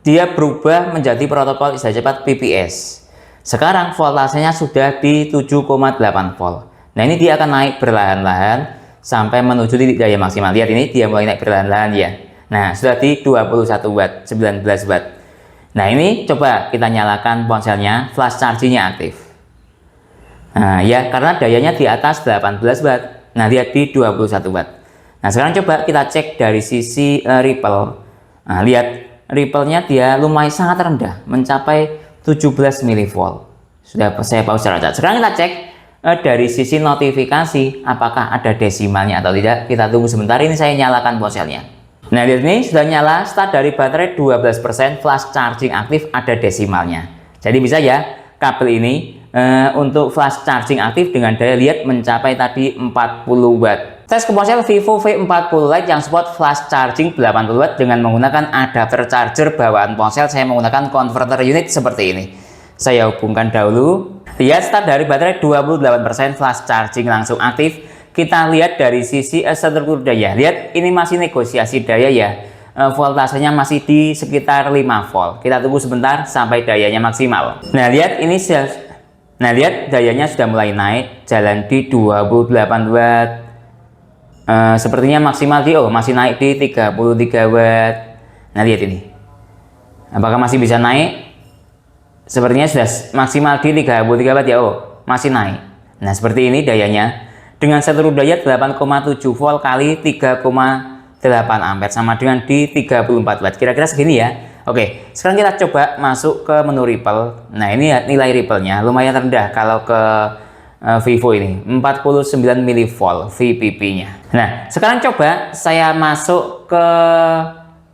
dia berubah menjadi protokol isi daya cepat PPS. Sekarang voltasenya sudah di 7,8 volt. Nah, ini dia akan naik perlahan-lahan sampai menuju titik daya maksimal. Lihat ini, dia mulai naik perlahan-lahan ya. Nah, sudah di 21 Watt, 19 Watt. Nah, ini coba kita nyalakan ponselnya, flash chargingnya aktif. Nah, ya, karena dayanya di atas 18 Watt. Nah, lihat di 21 Watt. Nah, sekarang coba kita cek dari sisi Ripple. Nah, lihat Ripple-nya dia lumayan sangat rendah, mencapai 17 mV. Sudah saya pause secara. Sekarang kita cek dari sisi notifikasi apakah ada desimalnya atau tidak. Kita tunggu sebentar, ini saya nyalakan ponselnya. Nah, lihat ini sudah nyala, start dari baterai 12%, flash charging aktif, ada desimalnya. Jadi bisa ya kabel ini untuk flash charging aktif dengan daya, lihat, mencapai tadi 40 Watt. Tes ke ponsel Vivo V40 Lite yang support flash charging 80 Watt dengan menggunakan adapter charger bawaan ponsel. Saya menggunakan converter unit seperti ini. Saya hubungkan dahulu. Lihat, start dari baterai 28%, flash charging langsung aktif. Kita lihat dari sisi struktur daya. Lihat, ini masih negosiasi daya ya. Voltasenya masih di sekitar 5 volt. Kita tunggu sebentar sampai dayanya maksimal. Nah, lihat ini lihat dayanya sudah mulai naik, jalan di 28 Watt. Sepertinya maksimal di masih naik di 33 watt. Nah, lihat ini. Apakah masih bisa naik? Sepertinya sudah maksimal di 33 watt ya. Masih naik. Nah, seperti ini dayanya. Dengan seluruh daya 8,7 volt kali 3,8 ampere sama dengan di 34 watt. Kira-kira segini ya. Oke, sekarang kita coba masuk ke menu Ripple. Nah, ini ya, nilai Ripple-nya lumayan rendah kalau ke Vivo ini 49 mV VPP-nya. Nah, sekarang coba saya masuk ke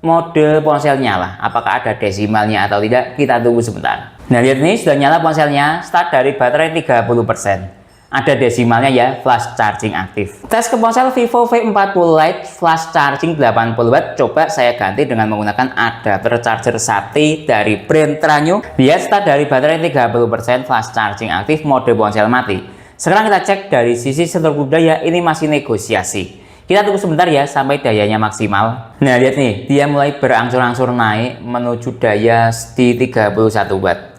mode ponsel nyala. Apakah ada desimalnya atau tidak? Kita tunggu sebentar. Nah, lihat ini sudah nyala ponselnya. Start dari baterai 30%. Ada desimalnya ya, flash charging aktif. Tes ke ponsel Vivo V40 Lite flash charging 80 watt. Coba saya ganti dengan menggunakan adapter charger SATI dari brand Tranio. Dia start dari baterai 30%, flash charging aktif, mode ponsel mati. Sekarang kita cek dari sisi seluruh daya, ini masih negosiasi. Kita tunggu sebentar ya sampai dayanya maksimal. Nah, lihat nih, dia mulai berangsur-angsur naik menuju daya di 31 watt.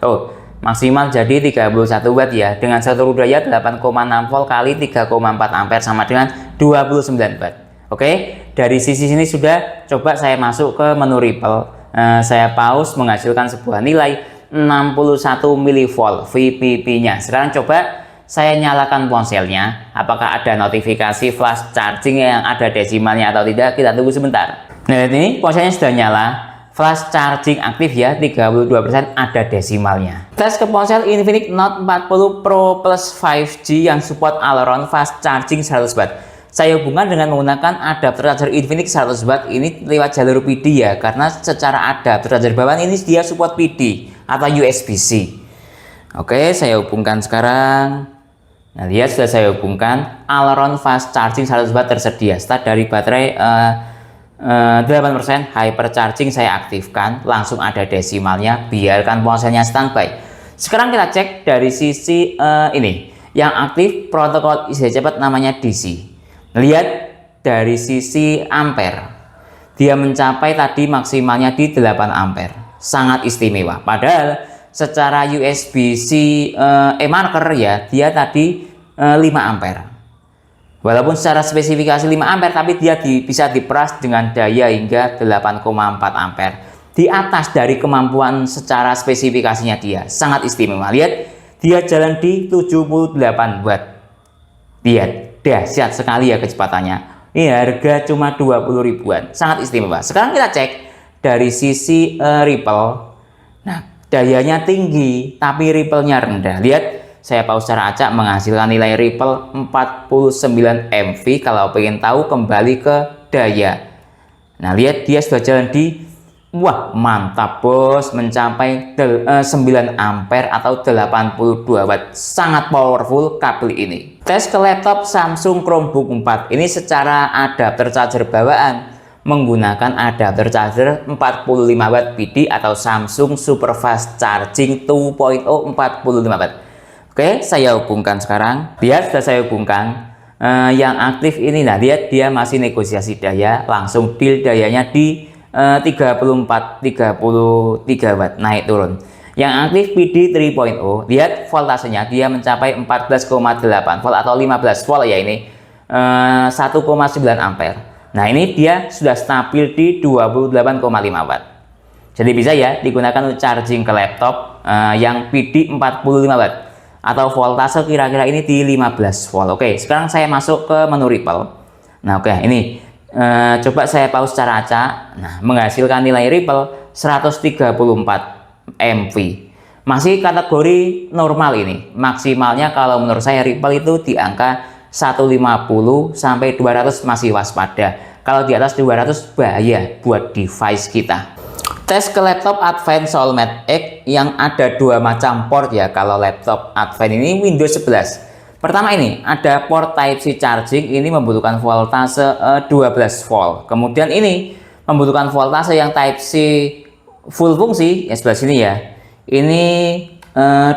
Maksimal jadi 31 watt ya, dengan seluruh daya 8,6 volt kali 3,4 ampere sama dengan 29 watt. Oke, dari sisi sini sudah. Coba saya masuk ke menu Ripple. Saya pause, menghasilkan sebuah nilai 61 mV VPP-nya. Sekarang coba saya nyalakan ponselnya. Apakah ada notifikasi flash charging yang ada desimalnya atau tidak? Kita tunggu sebentar. Nah, ini ponselnya sudah nyala. Flash charging aktif ya, 32%, ada desimalnya. Tes ke ponsel Infinix Note 40 Pro Plus 5G yang support all around fast charging 100 watt. Saya hubungkan dengan menggunakan adapter charger Infinix 100 watt ini lewat jalur PD ya, karena secara adapter charger bawaan ini dia support PD atau USB-C. Oke, saya hubungkan sekarang. Nah, lihat sudah saya hubungkan. All around fast charging 100 watt tersedia. Start dari baterai 8%, hypercharging saya aktifkan, langsung ada desimalnya. Biarkan ponselnya standby. Sekarang kita cek dari sisi ini yang aktif protokol IC cepat namanya DC. Lihat dari sisi ampere, dia mencapai tadi maksimalnya di 8 ampere, sangat istimewa. Padahal secara USB-C e-marker ya, dia tadi 5 ampere. Walaupun secara spesifikasi 5 ampere, tapi dia bisa diperas dengan daya hingga 8,4 ampere. Di atas dari kemampuan secara spesifikasinya dia. Sangat istimewa. Lihat, dia jalan di 78 watt. Lihat, dahsyat sekali ya kecepatannya. Ini harga cuma 20 ribuan. Sangat istimewa. Sekarang kita cek dari sisi Ripple. Nah, dayanya tinggi, tapi Ripple-nya rendah. Lihat, saya pause secara acak, menghasilkan nilai Ripple 49 mV. Kalau pengen tahu, kembali ke daya. Nah, lihat dia sudah jalan di, wah mantap bos, mencapai 9 ampere atau 82 watt. Sangat powerful kabel ini. Tes ke laptop Samsung Chromebook 4. Ini secara adapter charger bawaan menggunakan adapter charger 45 watt PD atau Samsung Super Fast Charging 2.0 45 watt. Oke, saya hubungkan sekarang. Lihat, sudah saya hubungkan. Yang aktif ini, nah lihat dia masih negosiasi daya, langsung deal dayanya di 33 watt, naik turun. Yang aktif PD 3.0, lihat voltasenya dia mencapai 14,8 volt atau 15 volt ya ini, 1,9 ampere. Nah, ini dia sudah stabil di 28,5 watt. Jadi bisa ya digunakan untuk charging ke laptop yang PD 45 watt. Atau voltase kira-kira ini di 15 volt. Oke, sekarang saya masuk ke menu Ripple. Nah, oke, ini coba saya pause secara acak. Nah, menghasilkan nilai Ripple 134 mV. Masih kategori normal ini. Maksimalnya kalau menurut saya Ripple itu di angka 150 sampai 200 masih waspada. Kalau di atas 200 bahaya buat device kita. Tes ke laptop Advance Soulmate X yang ada dua macam port ya. Kalau laptop Advance ini Windows 11. Pertama ini ada port Type-C charging, ini membutuhkan voltase 12 volt. Kemudian ini membutuhkan voltase yang Type-C full fungsi ya, sebelah sini ya. Ini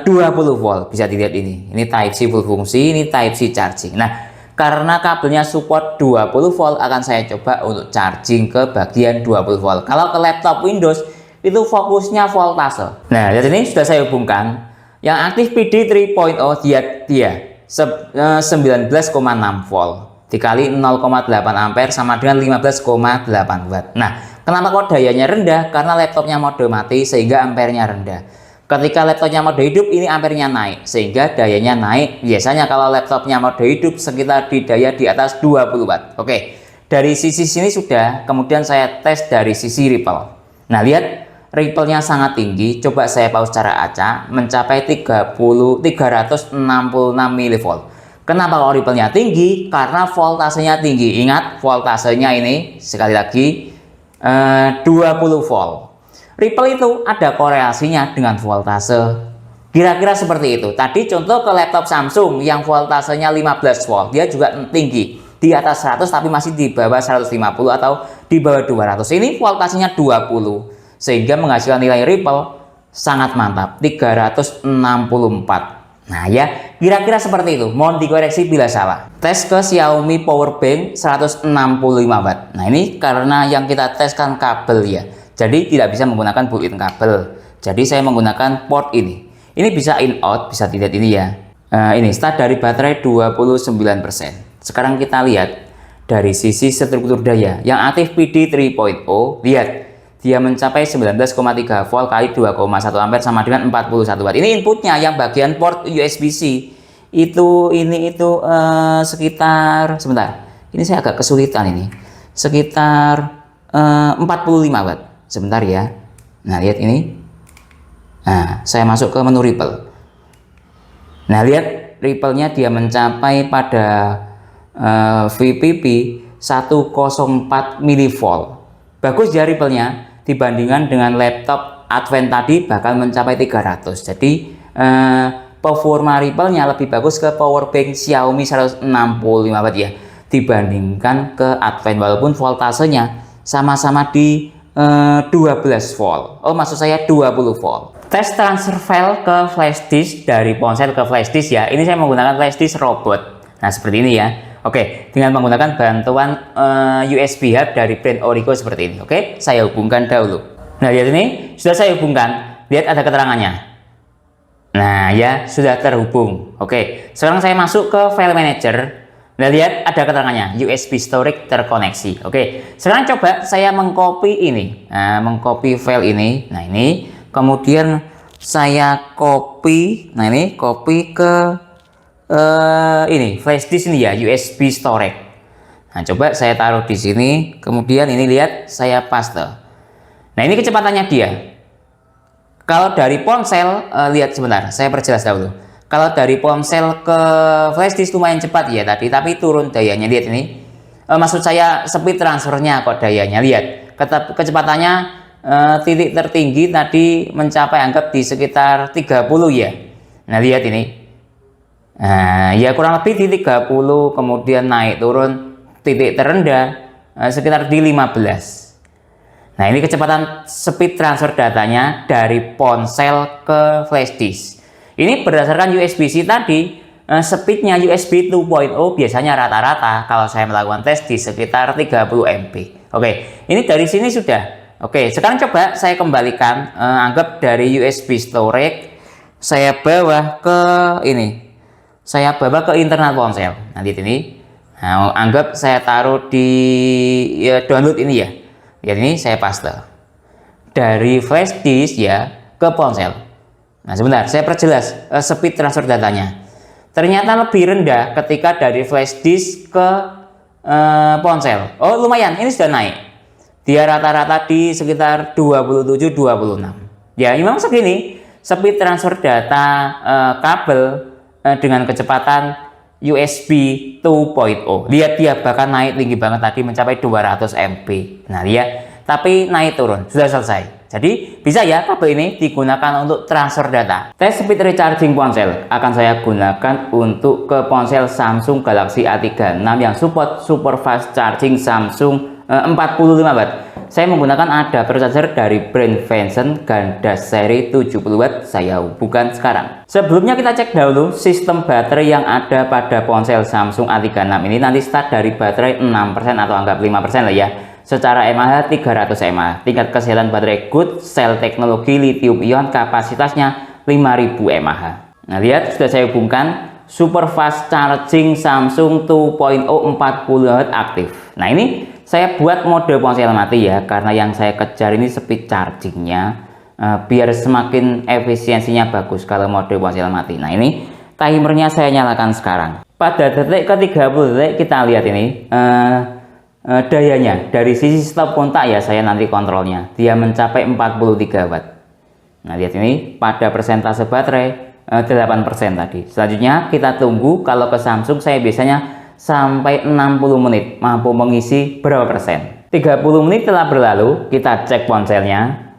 20 volt, bisa dilihat ini. Ini Type-C full fungsi, ini Type-C charging. Nah, karena kabelnya support 20 volt, akan saya coba untuk charging ke bagian 20 volt. Kalau ke laptop Windows itu fokusnya voltase. Nah, lihat ini sudah saya hubungkan. Yang aktif PD 3.0 dia 19,6 volt. dikali 0,8 ampere sama dengan 15,8 watt. Nah, kenapa kok dayanya rendah? Karena laptopnya mode mati sehingga ampernya rendah. Ketika laptopnya mode hidup, ini ampernya naik sehingga dayanya naik. Biasanya kalau laptopnya mode hidup sekitar di daya di atas 20 watt. Oke, dari sisi sini sudah, kemudian saya tes dari sisi ripple. Nah, lihat ripple-nya sangat tinggi. Coba saya pause secara acak, mencapai 366 mV. Kenapa kalau ripple-nya tinggi? Karena voltasenya tinggi. Ingat, voltasenya ini sekali lagi 20 volt. Ripple itu ada korelasinya dengan voltase. Kira-kira seperti itu. Tadi contoh ke laptop Samsung yang voltasenya 15 volt. Dia juga tinggi. Di atas 100 tapi masih di bawah 150 atau di bawah 200. Ini voltasenya 20. Sehingga menghasilkan nilai ripple sangat mantap. 364. Nah ya, kira-kira seperti itu. Mohon dikoreksi bila salah. Tes ke Xiaomi Powerbank 165 watt. Nah ini karena yang kita tes kan kabel ya. Jadi tidak bisa menggunakan built-in kabel. Jadi saya menggunakan port ini. Ini bisa in out, bisa dilihat ini ya. Ini start dari baterai 29%. Sekarang kita lihat dari sisi struktur daya. Yang aktif PD 3.0, lihat dia mencapai 19,3 volt kali 2,1 ampere sama dengan 41 watt. Ini inputnya, yang bagian port USB-C itu sekitar, sebentar. Ini saya agak kesulitan ini. Sekitar 45 watt. Sebentar ya. Nah, lihat ini. Nah, saya masuk ke menu ripple. Nah, lihat ripple-nya dia mencapai pada VPP 104 mV. Bagus ya ripple-nya dibandingkan dengan laptop Advent tadi bakal mencapai 300. Jadi performa ripple-nya lebih bagus ke powerbank Xiaomi 165 watt ya dibandingkan ke Advent, walaupun voltasenya sama-sama di 12 volt. Oh, maksud saya 20 volt. Tes transfer file ke flash disk dari ponsel ke flash disk ya. Ini saya menggunakan flash disk robot. Nah, seperti ini ya. Oke, dengan menggunakan bantuan USB hub dari brand Origo seperti ini. Oke, saya hubungkan dahulu. Nah, lihat ini sudah saya hubungkan. Lihat ada keterangannya. Nah, ya sudah terhubung. Oke, sekarang saya masuk ke file manager. Nah, lihat ada keterangannya USB storage terkoneksi. Oke, sekarang coba saya mengcopy ini. Nah, mengcopy file ini. Nah, ini kemudian saya copy. Nah, ini copy ke ini flash disk ini ya, USB storage. Nah, coba saya taruh di sini. Kemudian ini lihat saya paste. Nah, ini kecepatannya dia. Kalau dari ponsel, lihat sebentar, saya perjelas dahulu. Kalau dari ponsel ke flash disk lumayan cepat ya tadi, tapi turun dayanya. Lihat ini. Maksud saya speed transfernya kok dayanya. Lihat. Kecepatannya titik tertinggi tadi mencapai anggap di sekitar 30 ya. Nah, lihat ini. Nah, ya kurang lebih di 30, kemudian naik turun titik terendah sekitar di 15. Nah, ini kecepatan speed transfer datanya dari ponsel ke flash disk. Ini berdasarkan USB-C tadi, speednya USB 2.0 biasanya rata-rata kalau saya melakukan tes di sekitar 30 MB. Oke, ini dari sini sudah. Oke, sekarang coba saya kembalikan, anggap dari USB storage saya bawa ke ini. Saya bawa ke internal ponsel. Nanti ini, nah, anggap saya taruh di download ini ya. Lihat ini saya paste dari flash disk ya ke ponsel. Nah, sebentar, saya perjelas speed transfer datanya. Ternyata lebih rendah ketika dari flash disk ke ponsel. Oh, lumayan, ini sudah naik. Dia rata-rata di sekitar 27-26. Ya, memang segini speed transfer data kabel dengan kecepatan USB 2.0. Lihat dia bahkan naik tinggi banget tadi mencapai 200 MB. Nah, lihat, tapi naik turun, sudah selesai. Jadi bisa ya kabel ini digunakan untuk transfer data. Tes speed recharging ponsel akan saya gunakan untuk ke ponsel Samsung Galaxy A36 yang support super fast charging Samsung 45 watt. Saya menggunakan adapter charger dari brand Venson ganda seri 70 watt. Saya hubungkan sekarang. Sebelumnya kita cek dahulu sistem baterai yang ada pada ponsel Samsung A36 ini. Nanti start dari baterai 6% atau anggap 5% lah ya. Secara mAh 300 mAh, tingkat kesehatan baterai good, sel teknologi lithium ion, kapasitasnya 5000 mAh. Nah, lihat sudah saya hubungkan, super fast charging Samsung 2.0 40 Watt aktif. Nah, ini saya buat mode ponsel mati ya, karena yang saya kejar ini speed chargingnya, biar semakin efisiensinya bagus kalau mode ponsel mati. Nah, ini timernya saya nyalakan sekarang. Pada detik ke 30 detik kita lihat ini dayanya dari sisi stop kontak ya, saya nanti kontrolnya dia mencapai 43 watt. Nah, lihat ini pada persentase baterai 8% tadi. Selanjutnya kita tunggu, kalau ke Samsung saya biasanya sampai 60 menit mampu mengisi berapa persen. 30 menit telah berlalu, kita cek ponselnya.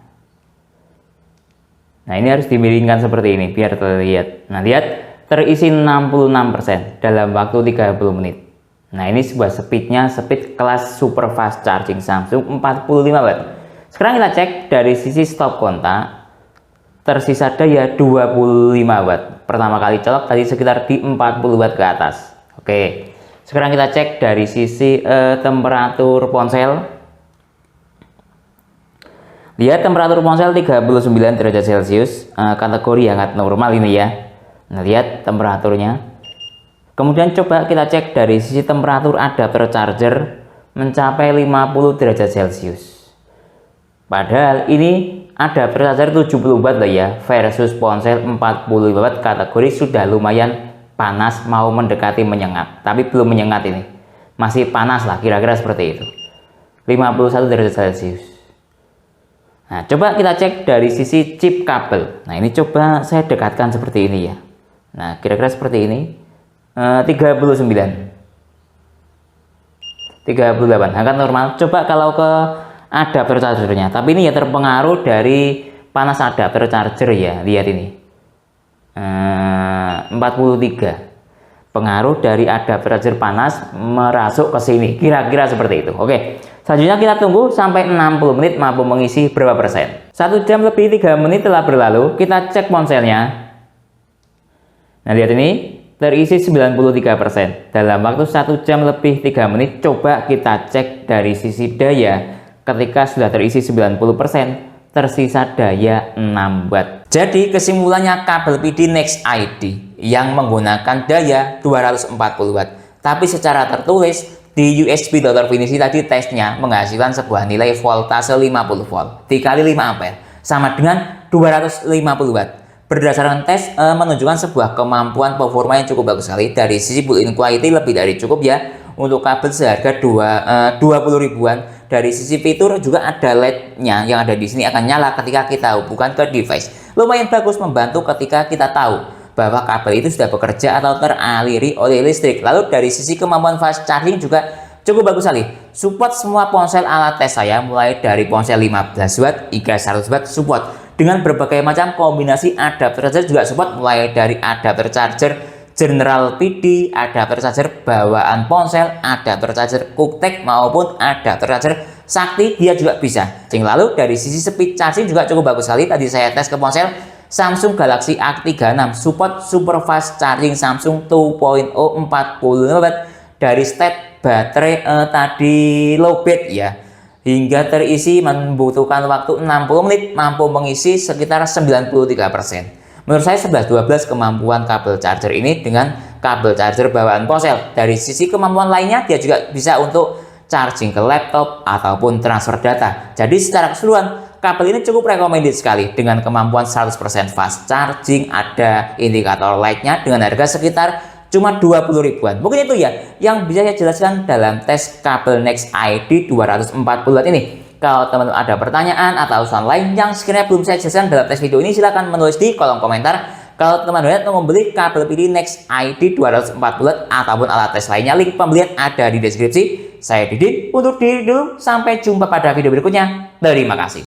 Nah, ini harus dimiringkan seperti ini biar terlihat. Nah, lihat terisi 66% dalam waktu 30 menit. Nah, ini sebuah speednya, speed kelas super fast charging Samsung 45 watt. Sekarang kita cek dari sisi stop kontak, tersisa daya 25 watt. Pertama kali colok tadi sekitar di 40 watt ke atas. Oke, sekarang kita cek dari sisi temperatur ponsel. Lihat temperatur ponsel 39 derajat Celcius, kategori hangat normal ini ya. Nah, lihat temperaturnya. Kemudian coba kita cek dari sisi temperatur adapter charger mencapai 50 derajat Celcius. Padahal ini adapter charger 70 watt loh ya, versus ponsel 40 watt, kategori sudah lumayan panas, mau mendekati menyengat, tapi belum menyengat, ini masih panas lah, kira-kira seperti itu, 51 derajat Celcius. Nah, coba kita cek dari sisi chip kabel. Nah, ini coba saya dekatkan seperti ini ya. Nah, kira-kira seperti ini, 39 38 hangat normal. Coba kalau ke adapter chargernya, tapi ini ya terpengaruh dari panas adapter charger ya, lihat ini 43, pengaruh dari adapter charger panas merasuk ke sini, kira-kira seperti itu. Oke, selanjutnya kita tunggu sampai 60 menit mampu mengisi berapa persen. 1 jam lebih 3 menit telah berlalu, kita cek ponselnya. Nah, lihat ini terisi 93% dalam waktu 1 jam lebih 3 menit. Coba kita cek dari sisi daya. Ketika sudah terisi 90%, tersisa daya 6 watt. Jadi kesimpulannya, kabel PD Next ID yang menggunakan daya 240 watt. Tapi secara tertulis di USB Dr. Finisi tadi tesnya menghasilkan sebuah nilai voltase 50 volt dikali 5 ampere sama dengan 250 watt. Berdasarkan tes menunjukkan sebuah kemampuan performa yang cukup bagus sekali. Dari sisi built-in quality lebih dari cukup ya untuk kabel seharga 20 ribuan. Dari sisi fitur juga ada LED-nya yang ada di sini akan nyala ketika kita hubungkan ke device. Lumayan bagus, membantu ketika kita tahu bahwa kabel itu sudah bekerja atau teraliri oleh listrik. Lalu dari sisi kemampuan fast charging juga cukup bagus sekali. Support semua ponsel ala tes saya, mulai dari ponsel 15 watt hingga 100 watt support. Dengan berbagai macam kombinasi adapter charger juga support, mulai dari adapter charger General PD, adapter charger bawaan ponsel, adapter charger QuickTech maupun adapter charger Sakti, dia juga bisa. Lalu dari sisi speed charging juga cukup bagus sekali. Tadi saya tes ke ponsel Samsung Galaxy A36, support super fast charging Samsung 2.0 40 watt dari state baterai tadi lowbat ya, hingga terisi membutuhkan waktu 60 menit, mampu mengisi sekitar 93%. Menurut saya 11-12 kemampuan kabel charger ini dengan kabel charger bawaan ponsel. Dari sisi kemampuan lainnya, dia juga bisa untuk charging ke laptop ataupun transfer data. Jadi secara keseluruhan, kabel ini cukup recommended sekali dengan kemampuan 100% fast charging, ada indikator light-nya dengan harga sekitar cuma 20 ribuan. Mungkin itu ya yang bisa saya jelaskan dalam tes kabel Next ID 240 watt ini. Kalau teman-teman ada pertanyaan atau usulan lain yang sekiranya belum saya jelaskan dalam tes video ini, silahkan menulis di kolom komentar. Kalau teman-teman mau membeli kabel PD Next ID 240 watt ataupun alat tes lainnya, link pembelian ada di deskripsi. Saya Didin, untuk diri dulu, sampai jumpa pada video berikutnya. Terima kasih.